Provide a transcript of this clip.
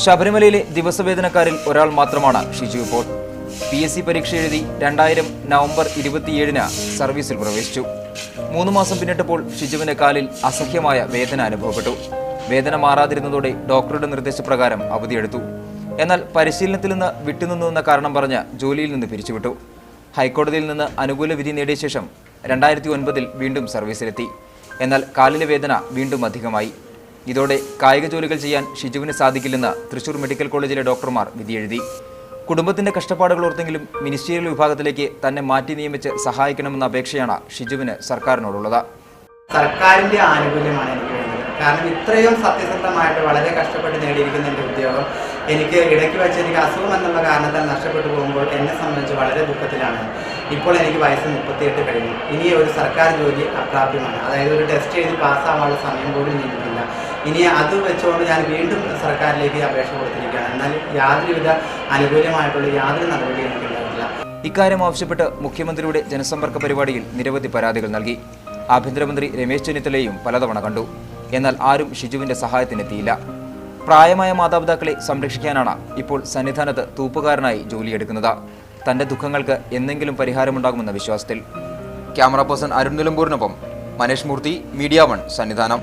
ശബരിമലയിലെ ദിവസവേതനക്കാരിൽ ഒരാൾ മാത്രമാണ് ഷിജു ഇപ്പോൾ. PSC പരീക്ഷ എഴുതി 2000 നവംബർ 27-ന് സർവീസിൽ പ്രവേശിച്ചു. 3 മാസം പിന്നിട്ടപ്പോൾ ഷിജുവിന്റെ കാലിൽ അസഹ്യമായ വേദന അനുഭവപ്പെട്ടു. വേദന മാറാതിരുന്നതോടെ ഡോക്ടറുടെ നിർദ്ദേശപ്രകാരം അവധിയെടുത്തു. എന്നാൽ പരിശീലനത്തിൽ നിന്ന് വിട്ടുനിന്നുവെന്ന കാരണം പറഞ്ഞ് ജോലിയിൽ നിന്ന് പിരിച്ചുവിട്ടു. ഹൈക്കോടതിയിൽ നിന്ന് അനുകൂല വിധി നേടിയ ശേഷം 2009-ൽ വീണ്ടും സർവീസിലെത്തി. എന്നാൽ കാലിലെ വേദന വീണ്ടും അധികമായി. ഇതോടെ കായിക ജോലികൾ ചെയ്യാൻ ഷിജുവിന് സാധിക്കില്ലെന്ന് തൃശൂർ മെഡിക്കൽ കോളേജിലെ ഡോക്ടർമാർ വിധിയെഴുതി. കുടുംബത്തിന്റെ കഷ്ടപ്പാടുകൾ ഓർത്തെങ്കിലും മിനിസ്റ്റീരിയൽ വിഭാഗത്തിലേക്ക് തന്നെ മാറ്റി നിയമിച്ച് സഹായിക്കണമെന്ന അപേക്ഷയാണ് ഷിജുവിന് സർക്കാരിനോടുള്ളത്. സർക്കാരിന്റെ ആനുകൂല്യമാണ് എനിക്ക് വേണ്ടത്. കാരണം ഇത്രയും സത്യസന്ധമായിട്ട് വളരെ കഷ്ടപ്പെട്ട് നേടിയിരിക്കുന്ന എൻ്റെ ഉദ്യോഗം എനിക്ക് ഇടയ്ക്ക് വെച്ച് എനിക്ക് അസുഖം എന്നുള്ള കാരണത്താൽ നഷ്ടപ്പെട്ടു പോകുമ്പോൾ എന്നെ സംബന്ധിച്ച് വളരെ ദുഃഖത്തിലാണ്. ഇപ്പോൾ എനിക്ക് വയസ്സ് 38 കഴിഞ്ഞു. ഇനി ഒരു സർക്കാർ ജോലി അപ്രാപ്യമാണ്. അതായത് ഒരു ടെസ്റ്റ് എഴുതി പാസ്സാവാനുള്ള സമയം പോലും എനിക്കില്ല. ഇനി അത് വെച്ചുകൊണ്ട് ഞാൻ വീണ്ടും സർക്കാരിലേക്ക് അപേക്ഷ കൊടുത്തിരിക്കുകയാണ്. എന്നാൽ യാതൊരുവിധ അനുകൂലമായിട്ടുള്ള യാതൊരു നടപടിയും എനിക്കുണ്ടായിട്ടില്ല. ഇക്കാര്യം ആവശ്യപ്പെട്ട് മുഖ്യമന്ത്രിയുടെ ജനസമ്പർക്ക പരിപാടിയിൽ നിരവധി പരാതികൾ നൽകി. ആഭ്യന്തരമന്ത്രി രമേശ് ചെന്നിത്തലയും പലതവണ കണ്ടു. എന്നാൽ ആരും ഷിജുവിന്റെ സഹായത്തിനെത്തിയില്ല. പ്രായമായ മാതാപിതാക്കളെ സംരക്ഷിക്കാനാണ് ഇപ്പോൾ സന്നിധാനത്ത് തൂപ്പുകാരനായി ജോലിയെടുക്കുന്നത്. തന്റെ ദുഃഖങ്ങൾക്ക് എന്തെങ്കിലും പരിഹാരമുണ്ടാകുമെന്ന വിശ്വാസത്തിൽ. ക്യാമറ പേഴ്സൺ അരുൺ നിലമ്പൂരിനൊപ്പം മനേഷ് മൂർത്തി, മീഡിയ 1, സന്നിധാനം.